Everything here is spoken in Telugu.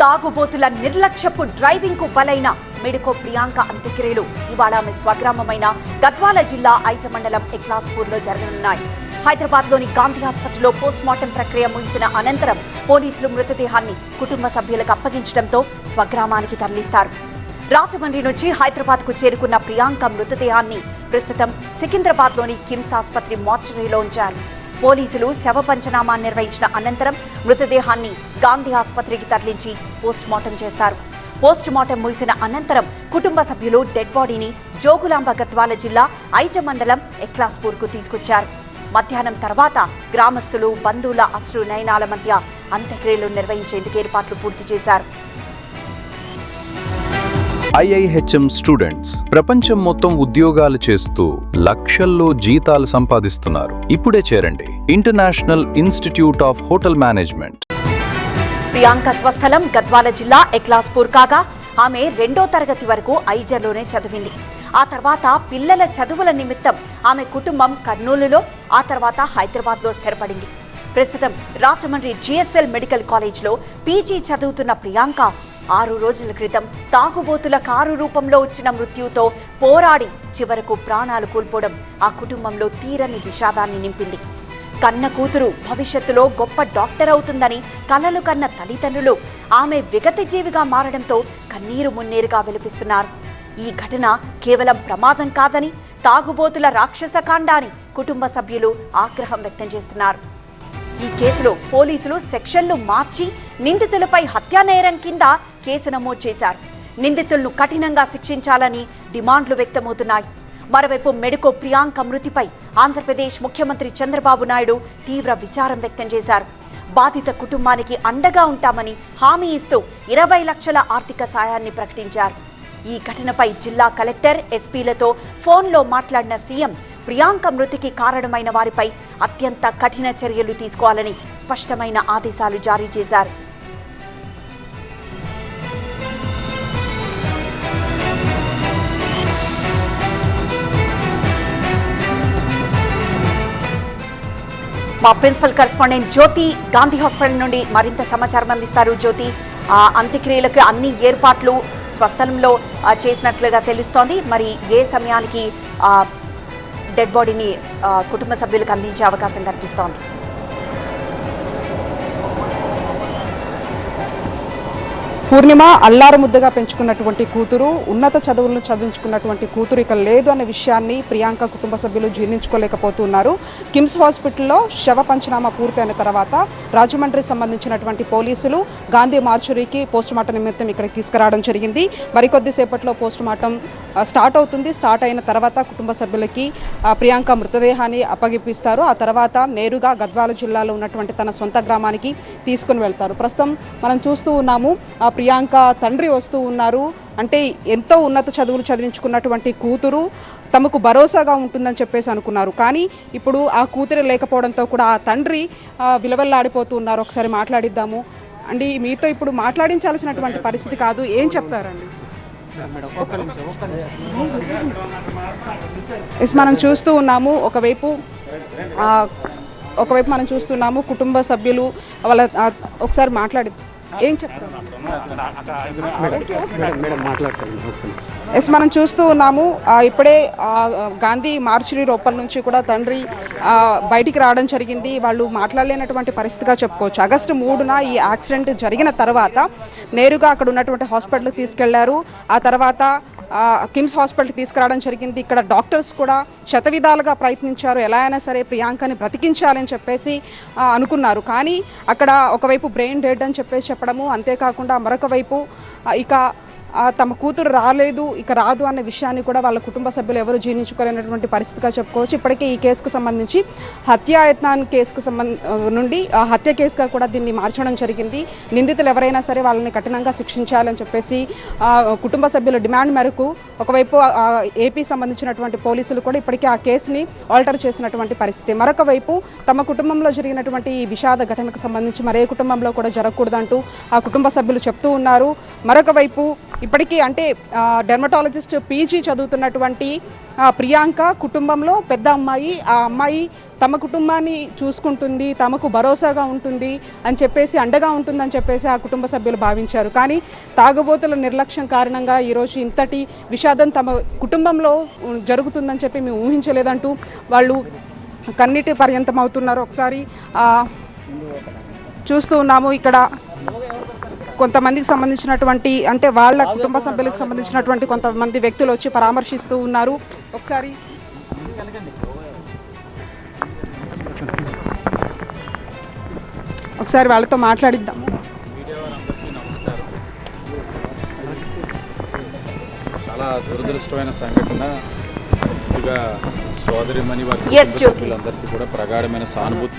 తాగుబోతుల నిర్లక్ష్యపు డ్రైవింగ్ కు బలైన మెడికో ప్రియాంక అంత్యక్రియలు ఇవాళ ఆమె స్వగ్రామమైన గద్వాల జిల్లా ఐజ మండలం ఎక్లాస్పూర్ లో జరగనున్నాయి. హైదరాబాద్ లోని గాంధీ ఆసుపత్రిలో పోస్ట్ మార్టం ప్రక్రియ ముగిసిన అనంతరం పోలీసులు మృతదేహాన్ని కుటుంబ సభ్యులకు అప్పగించడంతో స్వగ్రామానికి తరలిస్తారు. రాజమండ్రి నుంచి హైదరాబాద్ కు చేరుకున్న ప్రియాంక మృతదేహాన్ని ప్రస్తుతం సికింద్రాబాద్ లోని కిమ్స్ ఆసుపత్రి మార్చురీలో ఉంచారు. పోలీసులు శవ పంచనామా నిర్వహించిన అనంతరం మృతదేహాన్ని గాంధీ ఆసుపత్రికి తరలించి పోస్ట్ మార్టం చేస్తారు. పోస్ట్ మార్టం ముగిసిన అనంతరం కుటుంబ సభ్యులు డెడ్ బాడీని జోగులాంబ గద్వాల జిల్లా ఐజ మండలం ఎక్లాస్పూర్ కు తీసుకొచ్చారు. మధ్యాహ్నం తర్వాత గ్రామస్తులు బంధువుల అశ్రు నయనాల మధ్య అంత్యక్రియలు నిర్వహించేందుకు ఏర్పాట్లు పూర్తి చేశారు. IIHM స్టూడెంట్స్ ప్రపంచం మొత్తం ఉద్యోగాలు చేస్తూ లక్షల్లో జీతాలు సంపాదిస్తున్నారు. ఇప్పుడే చేరండి international institute of hotel management. Priyanka స్వస్థలం గద్వాల జిల్లా ఎక్లాస్పూర్ కాగా ఆమె 2వ తరగతి వరకు ఐజర్లోనే చదివింది. ఆ తర్వాత పిల్లల చదువుల నిమిత్తం ఆమె కుటుంబం కర్నూలులో, ఆ తర్వాత హైదరాబాద్లో స్థిరపడింది. ప్రస్తుతం రాజమండ్రి GSL మెడికల్ కాలేజ్లో PG చదువుతున్న ప్రియాంక 6 రోజుల క్రితం తాగుబోతుల కారు రూపంలో వచ్చిన మృత్యుతో పోరాడి చివరకు ప్రాణాలు కోల్పోవడం ఆ కుటుంబంలో తీరని విషాదాన్ని నింపింది. కన్న కూతురు భవిష్యత్తులో గొప్ప డాక్టర్ అవుతుందని కలలు కన్న తల్లిదండ్రులు ఆమె విగతజీవిగా మారడంతో కన్నీరు మున్నీరుగా విలపిస్తున్నారు. ఈ ఘటన కేవలం ప్రమాదం కాదని, తాగుబోతుల రాక్షసకాండ అని కుటుంబ సభ్యులు ఆగ్రహం వ్యక్తం చేస్తున్నారు. ఈ కేసులో పోలీసులు సెక్షన్లు మార్చి నిందితులపై హత్యానేరం కింద కేసు నమోదు చేశారు. నిందితులను కఠినంగా శిక్షించాలని డిమాండ్లు వ్యక్తమవుతున్నాయి. మరోవైపు మెడికో ప్రియాంక మృతిపై ఆంధ్రప్రదేశ్ ముఖ్యమంత్రి చంద్రబాబు నాయుడు తీవ్ర విచారం వ్యక్తం చేశారు. బాధిత కుటుంబానికి అండగా ఉంటామని హామీ ఇస్తూ 20 లక్షల ఆర్థిక సాయాన్ని ప్రకటించారు. ఈ ఘటనపై జిల్లా కలెక్టర్, ఎస్పీలతో ఫోన్లో మాట్లాడిన సీఎం ప్రియాంక మృతికి కారణమైన వారిపై అత్యంత కఠిన చర్యలు తీసుకోవాలని స్పష్టమైన ఆదేశాలు జారీ చేశారు. మా ప్రిన్సిపల్ కరెస్పాండెంట్ జ్యోతి గాంధీ హాస్పిటల్ నుండి మరింత సమాచారం అందిస్తారు. జ్యోతి, అంత్యక్రియలకు అన్ని ఏర్పాట్లు స్వస్థలంలో చేసినట్లుగా తెలుస్తోంది. మరి ఏ సమయానికి డెడ్ బాడీని కుటుంబ సభ్యులకు అందించే అవకాశం కనిపిస్తోంది? పూర్ణిమ అల్లారు ముద్దగా పెంచుకున్నటువంటి కూతురు, ఉన్నత చదువులను చదివించుకున్నటువంటి కూతురు ఇక లేదు అనే విషయాన్ని ప్రియాంక కుటుంబ సభ్యులు జీర్ణించుకోలేకపోతున్నారు. కిమ్స్ హాస్పిటల్లో శవ పంచనామా పూర్తయిన తర్వాత రాజమండ్రి సంబంధించినటువంటి పోలీసులు గాంధీ మార్చురీకి పోస్ట్ మార్టం నిమిత్తం ఇక్కడికి తీసుకురావడం జరిగింది. మరికొద్ది సేపట్లో పోస్ట్ మార్టం స్టార్ట్ అవుతుంది. స్టార్ట్ అయిన తర్వాత కుటుంబ సభ్యులకి ప్రియాంక మృతదేహాన్ని అప్పగిపిస్తారు. ఆ తర్వాత నేరుగా గద్వాల జిల్లాలో ఉన్నటువంటి తన సొంత గ్రామానికి తీసుకుని వెళ్తారు. ప్రస్తుతం మనం చూస్తూ ఉన్నాము, ప్రియాంక తండ్రి వస్తూ ఉన్నారు. అంటే ఎంతో ఉన్నత చదువులు చదివించుకున్నటువంటి కూతురు తమకు భరోసాగా ఉంటుందని చెప్పేసి అనుకున్నారు. కానీ ఇప్పుడు ఆ కూతురు లేకపోవడంతో కూడా ఆ తండ్రి విలవల్లాడిపోతూ ఉన్నారు. ఒకసారి మాట్లాడిద్దాము అండి. మీతో ఇప్పుడు మాట్లాడించాల్సినటువంటి పరిస్థితి కాదు, ఏం చెప్తారండి? మనం చూస్తూ ఉన్నాము, ఒకవైపు మనం చూస్తున్నాము కుటుంబ సభ్యులు వాళ్ళ ఒకసారి మాట్లాడి ఏం చెప్తారు? మనం చూస్తూ ఉన్నాము, ఇప్పుడే గాంధీ మార్చురీ లోపల నుంచి కూడా తండ్రి బయటికి రావడం జరిగింది. వాళ్ళు మాట్లాడలేనటువంటి పరిస్థితిగా చెప్పుకోవచ్చు. ఆగస్టు 3న ఈ యాక్సిడెంట్ జరిగిన తర్వాత నేరుగా అక్కడ ఉన్నటువంటి హాస్పిటల్కి తీసుకెళ్లారు. ఆ తర్వాత కిమ్స్ హాస్పిటల్కి తీసుకురావడం జరిగింది. ఇక్కడ డాక్టర్స్ కూడా శతవిధాలుగా ప్రయత్నించారు, ఎలా అయినా సరే ప్రియాంకని బ్రతికించాలని చెప్పేసి అనుకున్నారు. కానీ అక్కడ ఒకవైపు బ్రెయిన్ డెడ్ అని చెప్పేసి చెప్పడము, అంతేకాకుండా మరొక వైపు ఇక తమ కూతురు రాలేదు, ఇక రాదు అనే విషయాన్ని కూడా వాళ్ళ కుటుంబ సభ్యులు ఎవరు జీర్ణించుకోలేనటువంటి పరిస్థితిగా చెప్పుకోవచ్చు. ఇప్పటికే ఈ కేసుకు సంబంధించి హత్యాయత్నాన్ని కేసుకు నుండి హత్య కేసుగా కూడా దీన్ని మార్చడం జరిగింది. నిందితులు ఎవరైనా సరే వాళ్ళని కఠినంగా శిక్షించాలని చెప్పేసి కుటుంబ సభ్యుల డిమాండ్ మేరకు ఒకవైపు ఏపీ సంబంధించినటువంటి పోలీసులు కూడా ఇప్పటికే ఆ కేసుని ఆల్టర్ చేసినటువంటి పరిస్థితి. మరొక వైపు తమ కుటుంబంలో జరిగినటువంటి ఈ విషాద ఘటనకు సంబంధించి మరే కుటుంబంలో కూడా జరగకూడదంటూ ఆ కుటుంబ సభ్యులు చెప్తూ ఉన్నారు. మరొక వైపు ఇప్పటికీ అంటే డెర్మటాలజిస్ట్ పీజీ చదువుతున్నటువంటి ప్రియాంక కుటుంబంలో పెద్ద అమ్మాయి. ఆ అమ్మాయి తమ కుటుంబాన్ని చూసుకుంటుంది, తమకు భరోసాగా ఉంటుంది అని చెప్పేసి, అండగా ఉంటుందని చెప్పేసి ఆ కుటుంబ సభ్యులు భావించారు. కానీ తాగుబోతుల నిర్లక్ష్యం కారణంగా ఈరోజు ఇంతటి విషాదం తమ కుటుంబంలో జరుగుతుందని చెప్పి మేము ఊహించలేదంటూ వాళ్ళు కన్నీటి పర్యంతం అవుతున్నారు. ఒకసారి చూస్తూ ఉన్నాము ఇక్కడ కొంతమందికి సంబంధించినటువంటి అంటే వాళ్ళ కుటుంబ సభ్యులకు సంబంధించినటువంటి కొంతమంది వ్యక్తులు వచ్చి పరామర్శిస్తూ ఉన్నారు. ఒకసారి వాళ్ళతో మాట్లాడిద్దాము. చాలా దురదృష్టమైన సంఘటన. ముందుగా సోదరిమణి వారి అందరికీ కూడా ప్రగాఢమైన సానుభూతి